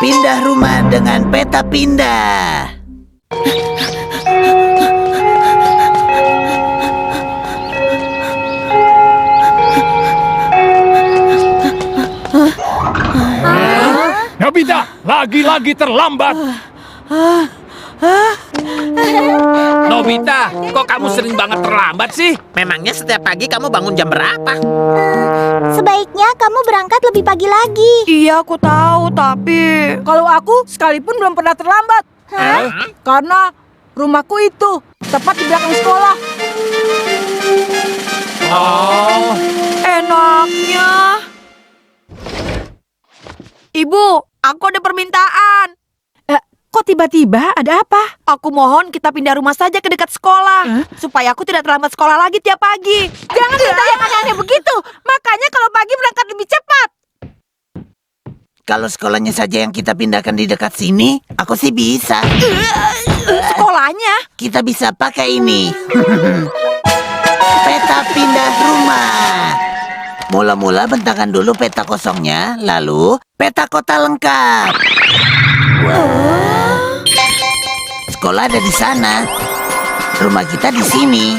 Pindah rumah dengan peta pindah. Nobita, lagi-lagi terlambat. Nobita, kok kamu sering banget terlambat sih? Memangnya setiap pagi kamu bangun jam berapa? Sebaiknya kamu berangkat lebih pagi lagi. Iya, aku tahu, tapi kalau aku sekalipun belum pernah terlambat. Karena rumahku itu tepat di belakang sekolah. Oh, Enaknya. Ibu, aku ada permintaan. Kok tiba-tiba ada apa? Aku mohon kita pindah rumah saja ke dekat sekolah. Supaya aku tidak terlambat sekolah lagi tiap pagi. Jangan minta yang aneh-aneh begitu. Makanya kalau pagi berangkat lebih cepat. Kalau sekolahnya saja yang kita pindahkan di dekat sini, aku sih bisa. Sekolahnya? Kita bisa pakai ini. Peta pindah rumah. Mula-mula bentangkan dulu peta kosongnya, lalu peta kota lengkap. Sekolah ada di sana. Rumah kita di sini.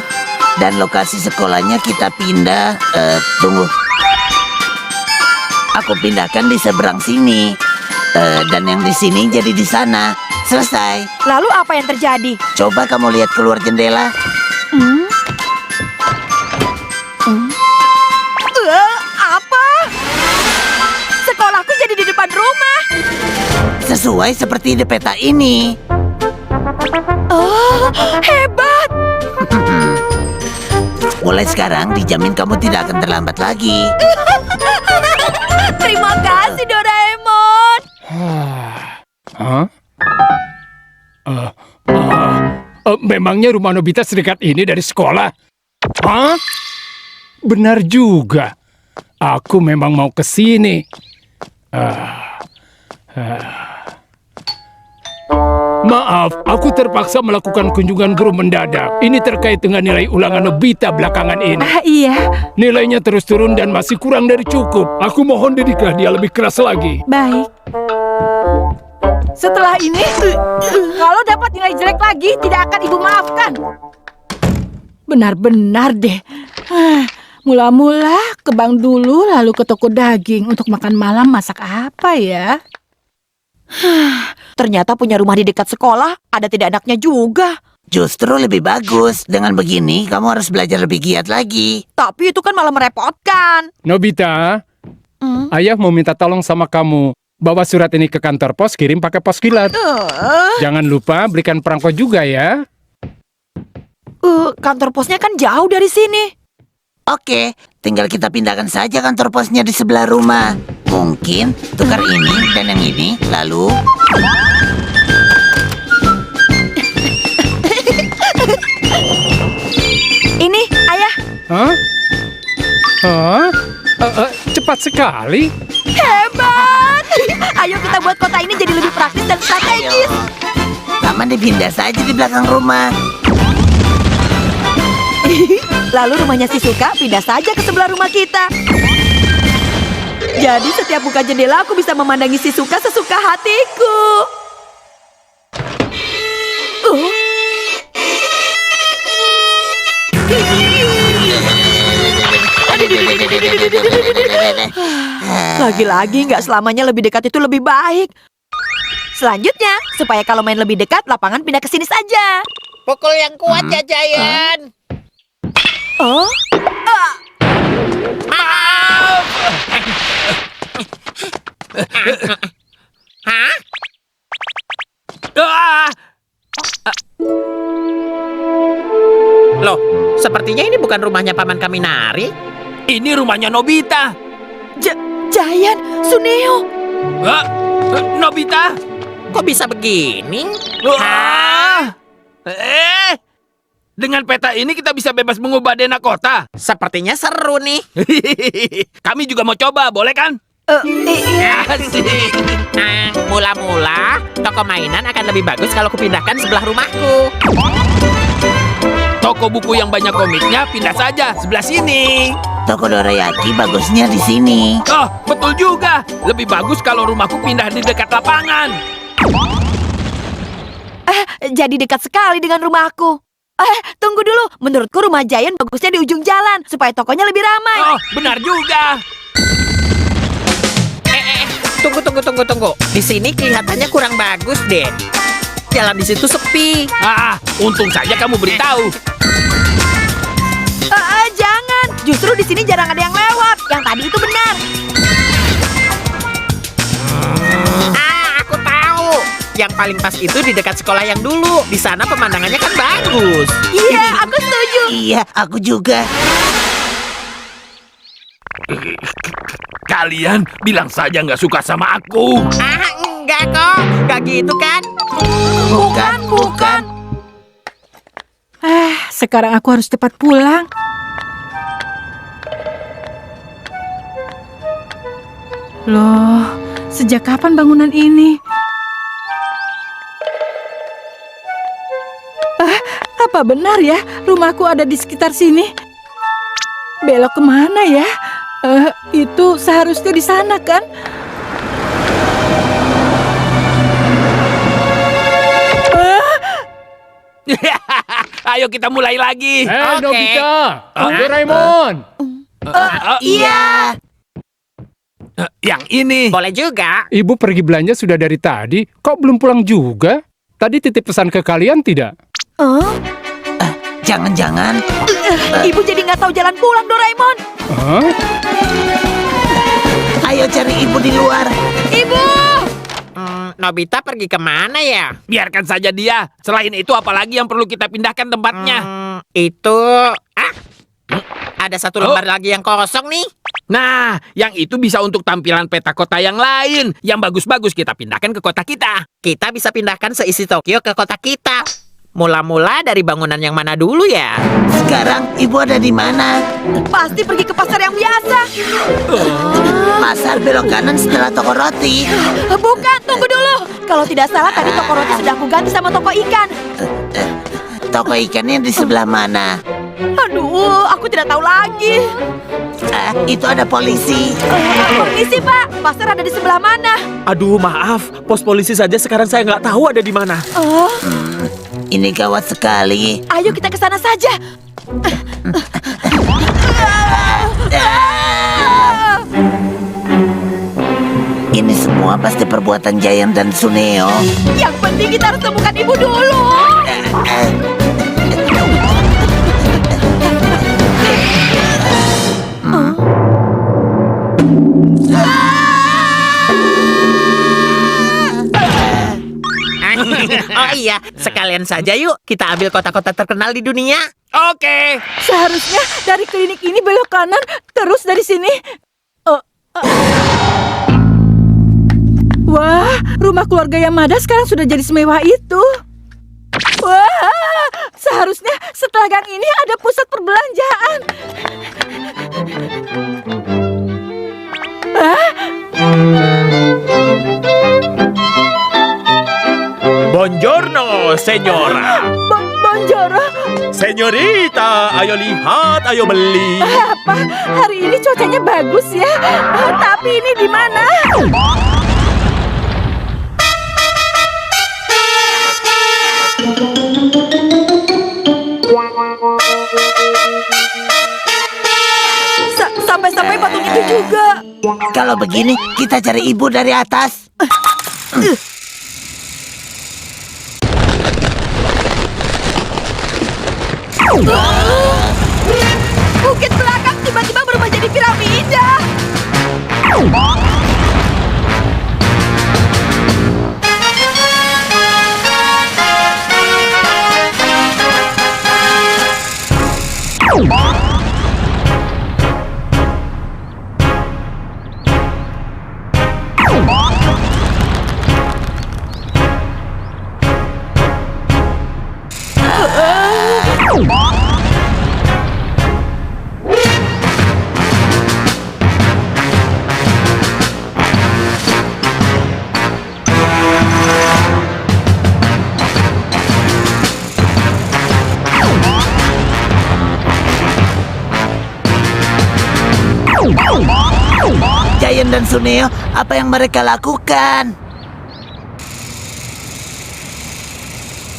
Dan lokasi sekolahnya kita pindah. Tunggu. Aku pindahkan di seberang sini. Dan yang di sini jadi di sana. Selesai. Lalu apa yang terjadi? Coba kamu lihat keluar jendela. Apa? Sekolahku jadi di depan rumah. Sesuai seperti di peta ini. Oh, hebat. Mulai sekarang dijamin kamu tidak akan terlambat lagi. Terima kasih, Doraemon. Hah? Memangnya rumah Nobita sedekat ini dari sekolah? Hah? Benar juga. Aku memang mau ke sini. Maaf, aku terpaksa melakukan kunjungan guru mendadak. Ini terkait dengan nilai ulangan Nobita belakangan ini. Iya, Nilainya terus turun dan masih kurang dari cukup. Aku mohon didiklah dia lebih keras lagi. baik. Setelah ini, kalau dapat nilai jelek lagi, tidak akan ibu maafkan. Benar-benar deh. Mula-mula ke bank dulu, lalu ke toko daging. Untuk makan malam masak apa ya? Ternyata punya rumah di dekat sekolah, ada tidak enaknya juga. Justru lebih bagus. Dengan begini, kamu harus belajar lebih giat lagi. Tapi itu kan malah merepotkan. Nobita, ayah mau minta tolong sama kamu. Bawa surat ini ke kantor pos, kirim pakai pos kilat. Jangan lupa belikan perangko juga ya. Kantor posnya kan jauh dari sini. Oke, tinggal kita pindahkan saja kantor posnya di sebelah rumah. Mungkin tukar ini dan yang ini, lalu... Ini, ayah. Hah? Hah? Cepat sekali. Hebat! Ayo kita buat kota ini jadi lebih praktis dan strategis. Taman dipindah saja di belakang rumah. Lalu rumahnya Shizuka pindah saja ke sebelah rumah kita. Jadi setiap buka jendela aku bisa memandangi Shizuka sesuka hatiku. Lagi-lagi nggak selamanya lebih dekat itu lebih baik. Selanjutnya, supaya kalau main lebih dekat, lapangan pindah ke sini saja. Pukul yang kuat ya, Giant. Oh? Maaf. Hah? Loh, sepertinya ini bukan rumahnya Paman Kaminari. ini rumahnya Nobita. Giant, Suneo. Nobita? Kok bisa begini? Dengan peta ini kita bisa bebas mengubah denah kota. Sepertinya seru nih. Kami juga mau coba, boleh kan? Asik. Nah, mula-mula toko mainan akan lebih bagus kalau kupindahkan sebelah rumahku. Toko buku yang banyak komiknya pindah saja sebelah sini. Toko dorayaki bagusnya di sini. Oh, betul juga. Lebih bagus kalau rumahku pindah di dekat lapangan. Jadi dekat sekali dengan rumahku. Tunggu dulu. Menurutku rumah Giant bagusnya di ujung jalan supaya tokonya lebih ramai. Oh, benar juga. Tunggu. Di sini kelihatannya kurang bagus deh. Jalan di situ sepi. Untung saja kamu beritahu. Jangan. Justru di sini jarang ada yang lewat. Yang tadi itu benar. Aku tahu. Yang paling pas itu di dekat sekolah yang dulu. Di sana pemandangannya kan bagus. Iya, aku setuju. Iya, aku juga. Kalian bilang saja nggak suka sama aku. Enggak kok. Enggak gitu kan? Bukan. Sekarang aku harus cepat pulang. Loh, sejak kapan bangunan ini? Apa benar ya rumahku ada di sekitar sini? Belok kemana ya? Itu seharusnya di sana kan? Ayo kita mulai lagi. Oke. Nobita, Doraemon. Iya. Yang ini. Boleh juga. Ibu pergi belanja sudah dari tadi. Kok belum pulang juga? Tadi titip pesan ke kalian tidak? Jangan-jangan Ibu jadi nggak tahu jalan pulang, Doraemon. Hah? ayo cari ibu di luar. Ibu! Nobita pergi kemana ya? Biarkan saja dia. Selain itu apalagi yang perlu kita pindahkan tempatnya? Itu... ada satu lembar lagi yang kosong nih. Nah, yang itu bisa untuk tampilan peta kota yang lain. Yang bagus-bagus kita pindahkan ke kota kita. Kita bisa pindahkan seisi Tokyo ke kota kita. Mula-mula dari bangunan yang mana dulu ya? Sekarang ibu ada di mana? Pasti pergi ke pasar yang biasa. Pasar belok kanan setelah toko roti. Bukan, tunggu dulu. Kalau tidak salah tadi toko roti sudah aku ganti sama toko ikan. Toko ikannya di sebelah mana? Aduh, aku tidak tahu lagi. Itu ada polisi. Permisi, Pak. Pasar ada di sebelah mana? Aduh, maaf. Pos polisi saja sekarang saya nggak tahu ada di mana. Ini gawat sekali. Ayo kita ke sana saja. Ini semua pasti perbuatan Giant dan Suneo. Yang penting kita harus temukan ibu dulu. Oh iya, sekalian saja yuk kita ambil kota-kota terkenal di dunia. Oke. Seharusnya dari klinik ini belok kanan, terus dari sini. Wah, rumah keluarga Yamada sekarang sudah jadi semewah itu. Wah, seharusnya setelah gang ini ada pusat perbelanjaan. Buongiorno, senyora. Bonjoro, Senyorita, ayo lihat, ayo beli. apa? Hari ini cuacanya bagus ya. Tapi ini di mana? Sampai-sampai patung itu juga. Kalau begini, kita cari ibu dari atas. Bukit belakang tiba-tiba berubah jadi piramida. Ken dan Suneo, apa yang mereka lakukan?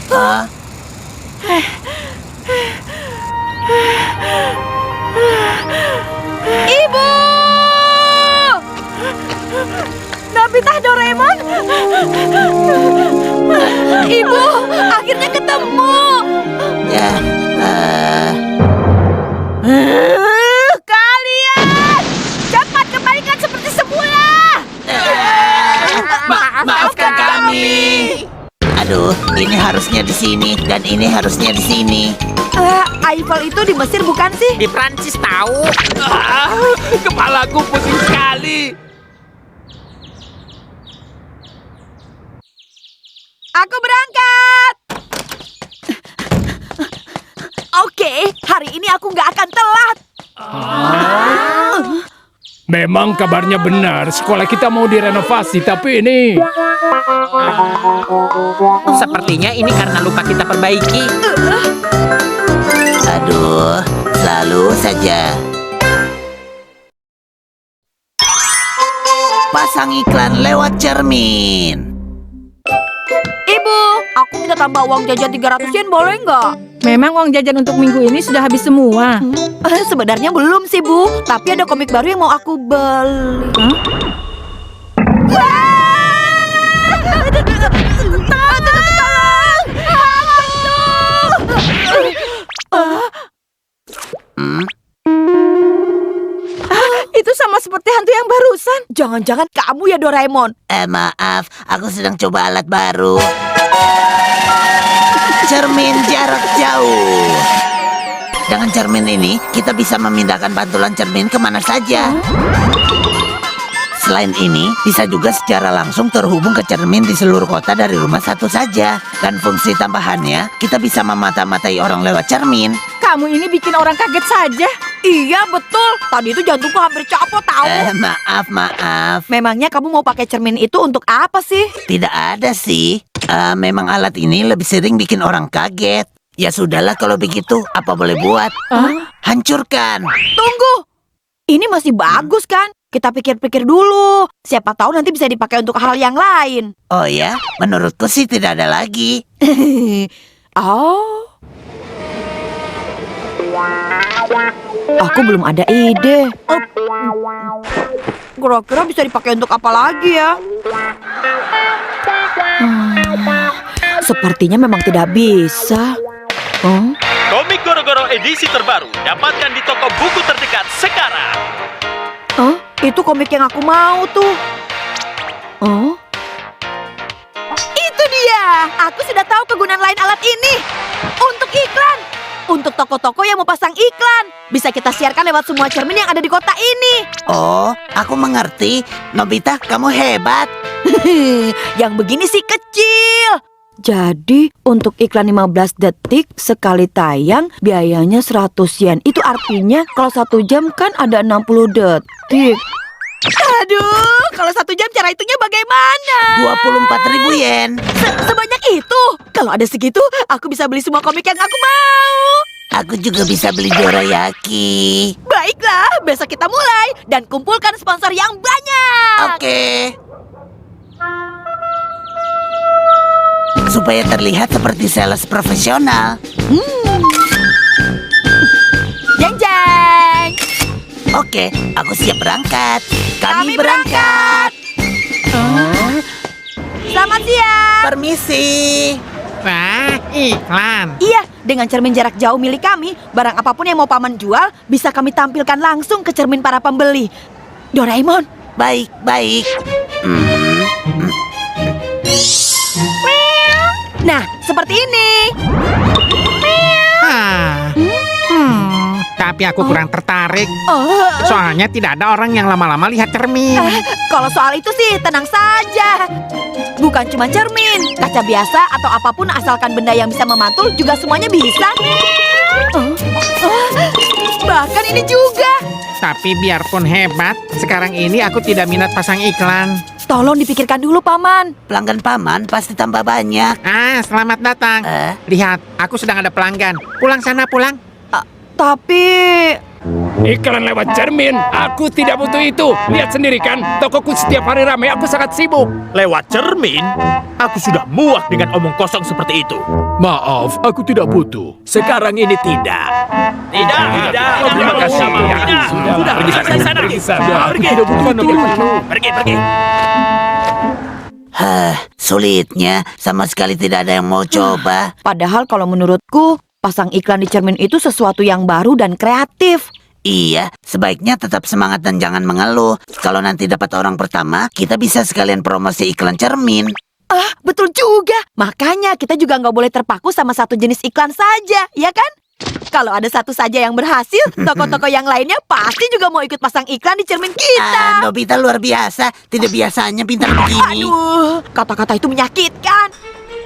Hah? Ibu! Nobita, Doraemon! Ibu, akhirnya ketemu! Ya, Kalian! Cepat kembalikan seperti semula! maafkan kami. Aduh, ini harusnya di sini dan ini harusnya di sini. Eiffel itu di Mesir bukan sih? Di Prancis tahu. Kepalaku pusing sekali. Aku berangkat! Oke, hari ini aku nggak akan telat. Memang kabarnya benar, sekolah kita mau direnovasi, tapi ini... Sepertinya ini karena lupa kita perbaiki. Aduh, selalu saja. Pasang iklan lewat cermin. Ibu, aku minta tambah uang jajan 300 yen boleh nggak? Memang uang jajan untuk minggu ini sudah habis semua. Sebenarnya belum sih, Bu. Tapi ada komik baru yang mau aku beli. Itu sama seperti hantu yang barusan. Jangan-jangan kamu ya, Doraemon? Maaf, aku sedang coba alat baru. Cermin jarak jauh. Dengan cermin ini, kita bisa memindahkan pantulan cermin kemana saja. Selain ini, bisa juga secara langsung terhubung ke cermin di seluruh kota dari rumah satu saja. Dan fungsi tambahannya, kita bisa memata-matai orang lewat cermin. Kamu ini bikin orang kaget saja. Iya, betul. Tadi itu jantungku hampir copot tahu. Maaf. Memangnya kamu mau pakai cermin itu untuk apa sih? Tidak ada sih. Memang alat ini lebih sering bikin orang kaget. Ya sudahlah kalau begitu, apa boleh buat? Hancurkan. Tunggu. Ini masih bagus kan? Kita pikir-pikir dulu. Siapa tahu nanti bisa dipakai untuk hal yang lain. Oh ya, menurutku sih tidak ada lagi. Oh. Aku belum ada ide. Kira-kira bisa dipakai untuk apa lagi ya? Sepertinya memang tidak bisa. Komik Goro-Goro edisi terbaru dapatkan di toko buku terdekat sekarang. Itu komik yang aku mau tuh. Itu dia. Aku sudah tahu kegunaan lain alat ini. Untuk iklan. Untuk toko-toko yang mau pasang iklan. Bisa kita siarkan lewat semua cermin yang ada di kota ini. Oh, aku mengerti. Nobita, kamu hebat. Yang begini sih kecil. Jadi untuk iklan 15 detik sekali tayang biayanya 100 yen. Itu artinya kalau 1 jam kan ada 60 detik. Aduh, kalau 1 jam cara hitungnya bagaimana? 24.000 yen. Sebanyak itu? Kalau ada segitu, aku bisa beli semua komik yang aku mau. Aku juga bisa beli dorayaki. Baiklah, besok kita mulai dan kumpulkan sponsor yang banyak. Oke. Supaya terlihat seperti sales profesional. Jeng jeng. Oke, aku siap berangkat. Kami berangkat. Selamat siang. Permisi. Wah, iklan. Iya, dengan cermin jarak jauh milik kami, barang apapun yang mau paman jual bisa kami tampilkan langsung ke cermin para pembeli. Doraemon. Baik. Nah, seperti ini. Tapi aku kurang tertarik. Oh, Soalnya tidak ada orang yang lama-lama lihat cermin. kalau soal itu sih tenang saja. Bukan cuma cermin, kaca biasa atau apapun asalkan benda yang bisa memantul juga semuanya bisa. Bahkan ini juga. Tapi biarpun hebat, sekarang ini aku tidak minat pasang iklan. Tolong dipikirkan dulu, Paman. Pelanggan paman pasti tambah banyak. Selamat datang. Lihat, aku sedang ada pelanggan. Pulang sana, pulang. Tapi Iklan lewat cermin. Aku tidak butuh itu. Lihat sendiri kan, tokoku setiap hari ramai. Aku sangat sibuk. Lewat cermin? Aku sudah muak dengan omong kosong seperti itu. Maaf, aku tidak butuh. Sekarang ini tidak. Tidak. Terima kasih. Tidak. Sudah, Pergi sana. pergi sana. Aku Pergi. tidak butuh itu. Pergi. Sulitnya sama sekali tidak ada yang mau coba. Padahal kalau menurutku, pasang iklan di cermin itu sesuatu yang baru dan kreatif. Iya, sebaiknya tetap semangat dan jangan mengeluh. Kalau nanti dapat orang pertama, kita bisa sekalian promosi iklan cermin. Ah, betul juga. Makanya kita juga nggak boleh terpaku sama satu jenis iklan saja, ya kan? Kalau ada satu saja yang berhasil, toko-toko yang lainnya pasti juga mau ikut pasang iklan di cermin kita. Nobita luar biasa. Tidak biasanya pintar begini. Aduh, kata-kata itu menyakitkan.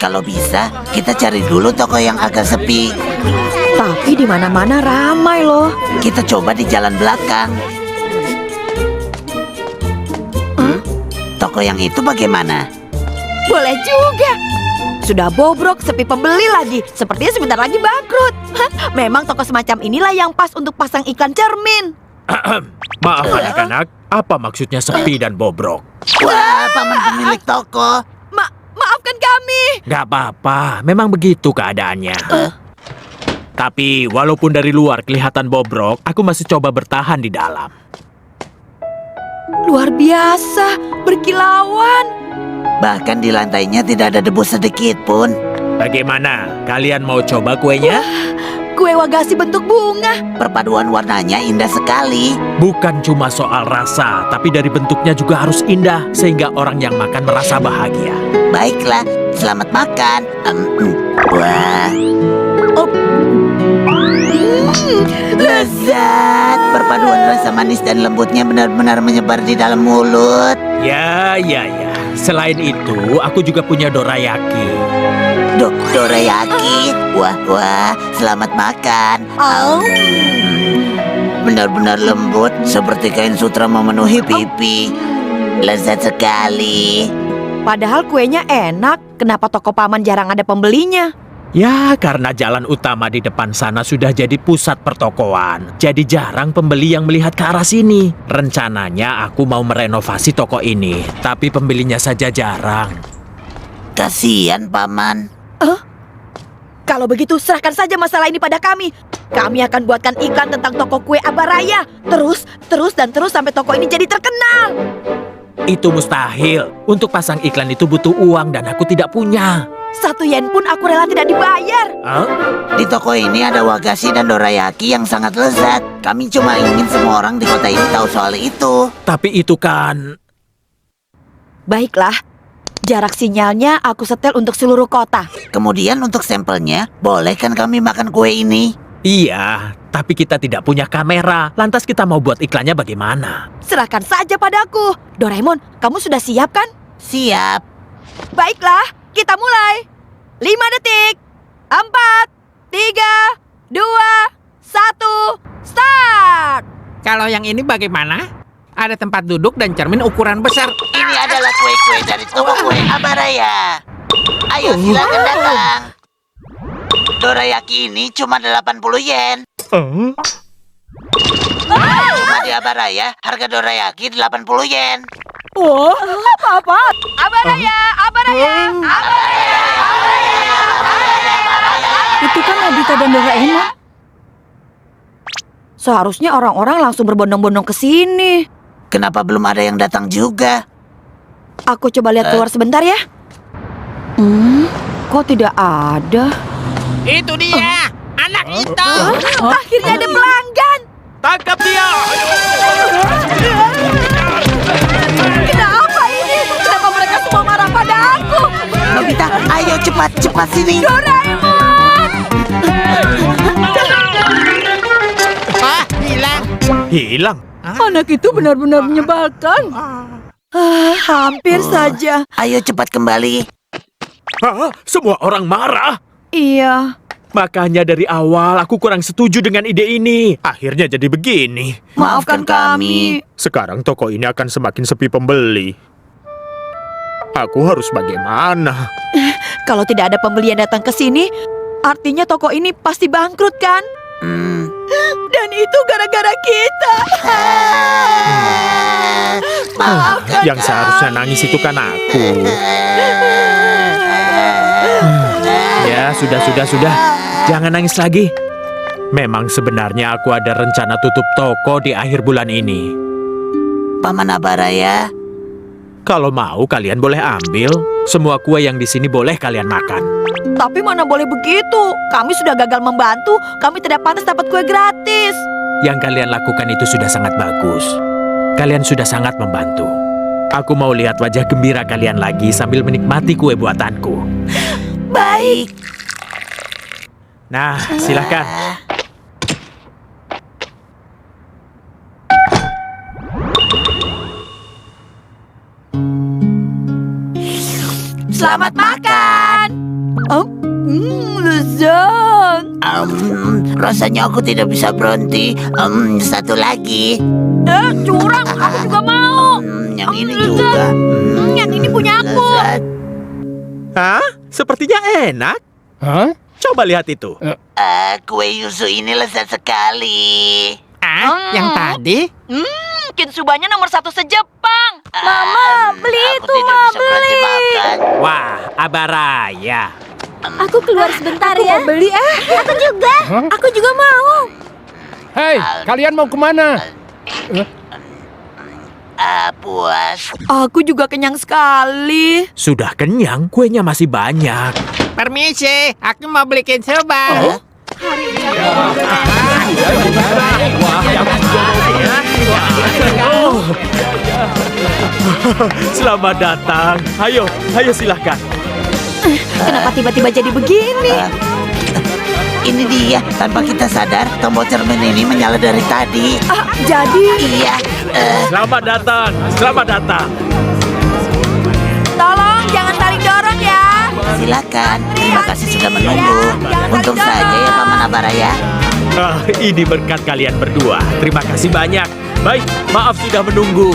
Kalau bisa, kita cari dulu toko yang agak sepi. Tapi di mana-mana ramai loh. Kita coba di jalan belakang. Toko yang itu bagaimana? Boleh juga. Sudah bobrok, sepi pembeli lagi. Sepertinya sebentar lagi bangkrut. Hah, memang toko semacam inilah yang pas untuk pasang iklan cermin. Maaf anak-anak, apa maksudnya sepi dan bobrok? Wah, paman pemilik toko. Maafkan kami. Gak apa-apa, memang begitu keadaannya. Tapi walaupun dari luar kelihatan bobrok, aku masih coba bertahan di dalam. Luar biasa, berkilauan. Bahkan di lantainya tidak ada debu sedikit pun. Bagaimana? Kalian mau coba kuenya? Kue wagasi bentuk bunga. Perpaduan warnanya indah sekali. Bukan cuma soal rasa, tapi dari bentuknya juga harus indah, sehingga orang yang makan merasa bahagia. Baiklah, selamat makan. Wah. Lezat. Perpaduan rasa manis dan lembutnya benar-benar menyebar di dalam mulut. Ya. Selain itu, aku juga punya dorayaki. Dorayaki. Wah, selamat makan. Benar-benar lembut, seperti kain sutra memenuhi pipi. Lezat sekali. Padahal kuenya enak. Kenapa toko paman jarang ada pembelinya? Ya, karena jalan utama di depan sana sudah jadi pusat pertokoan. Jadi jarang pembeli yang melihat ke arah sini. Rencananya aku mau merenovasi toko ini, tapi pembelinya saja jarang. Kasihan, Paman. Kalau begitu, serahkan saja masalah ini pada kami. Kami akan buatkan iklan tentang toko kue Abaraya. Terus sampai toko ini jadi terkenal. Itu mustahil. Untuk pasang iklan itu butuh uang dan aku tidak punya. 1 yen pun aku rela tidak dibayar. Di toko ini ada wagasi dan dorayaki yang sangat lezat. Kami cuma ingin semua orang di kota ini tahu soal itu. Tapi itu kan... Baiklah, jarak sinyalnya aku setel untuk seluruh kota. Kemudian untuk sampelnya, boleh kan kami makan kue ini? Iya, tapi kita tidak punya kamera. Lantas kita mau buat iklannya bagaimana? Serahkan saja padaku. Doraemon, kamu sudah siap kan? Siap. Baiklah, kita mulai. 5 detik. 4, 3, 2, 1, start. Kalau yang ini bagaimana? Ada tempat duduk dan cermin ukuran besar. Ini adalah kue-kue dari toko kue Abaraya. Ayo silakan datang. Dorayaki ini cuma 80 yen. Cuma di Abaraya, harga dorayaki 80 yen. Oh, apa-apa? Abaraya. Itu kan Nobita dan Doraemon. Seharusnya orang-orang langsung berbondong-bondong ke sini. Kenapa belum ada yang datang juga? Aku coba lihat keluar sebentar ya. Kok tidak ada? Itu dia, anak itu. Akhirnya ada pelanggan. Tangkap dia! Kenapa ini? Kenapa mereka semua marah pada aku? Nobita, ayo cepat sini. Doraemon! Hilang. Hilang? Anak itu benar-benar menyebalkan. Hampir saja. Ayo cepat kembali. Hah? Semua orang marah? Iya. Makanya dari awal aku kurang setuju dengan ide ini. Akhirnya jadi begini. Maafkan kami. Sekarang toko ini akan semakin sepi pembeli. Aku harus bagaimana? Kalau tidak ada pembeli yang datang ke sini, artinya toko ini pasti bangkrut kan? Dan itu gara-gara kita. Maafkan Yang seharusnya nangis itu kan aku. Ya, sudah. Jangan nangis lagi. Memang sebenarnya aku ada rencana tutup toko di akhir bulan ini. Paman Abaraya. Kalau mau kalian boleh ambil. Semua kue yang di sini boleh kalian makan. Tapi mana boleh begitu? Kami sudah gagal membantu. Kami tidak pantas dapat kue gratis. Yang kalian lakukan itu sudah sangat bagus. Kalian sudah sangat membantu. Aku mau lihat wajah gembira kalian lagi sambil menikmati kue buatanku. Baik. Nah, silahkan. Selamat makan. Lezat. Rasanya aku tidak bisa berhenti. Satu lagi. Curang. Aku juga mau. Yang ini lezat. juga. Yang ini punya aku. Lezat. Hah? Sepertinya enak. Hah? Coba lihat itu. Kue yuzu ini lezat sekali. Yang tadi? Kinsubanya nomor 1 se-Jepang. Mama, beli Aku itu, tidak Ma, bisa berhenti beli. makan. Wah, Abaraya. Aku keluar sebentar ya. Beli Aku juga. Hah? Aku juga mau. Hei, kalian mau kemana? Puas. Aku juga kenyang sekali. Sudah kenyang, kuenya masih banyak. Permisi, aku mau beli kinsoba. Selamat datang. Ayo silahkan. Kenapa tiba-tiba jadi begini? Ini dia. Tanpa kita sadar, tombol cermin ini menyala dari tadi. Jadi, Iya. Selamat datang. tolong jangan saling dorong ya. Silakan. Terima kasih sudah menunggu. Untung saja ya Paman Abaraya. Ini berkat kalian berdua. Terima kasih banyak. Baik, maaf sudah menunggu.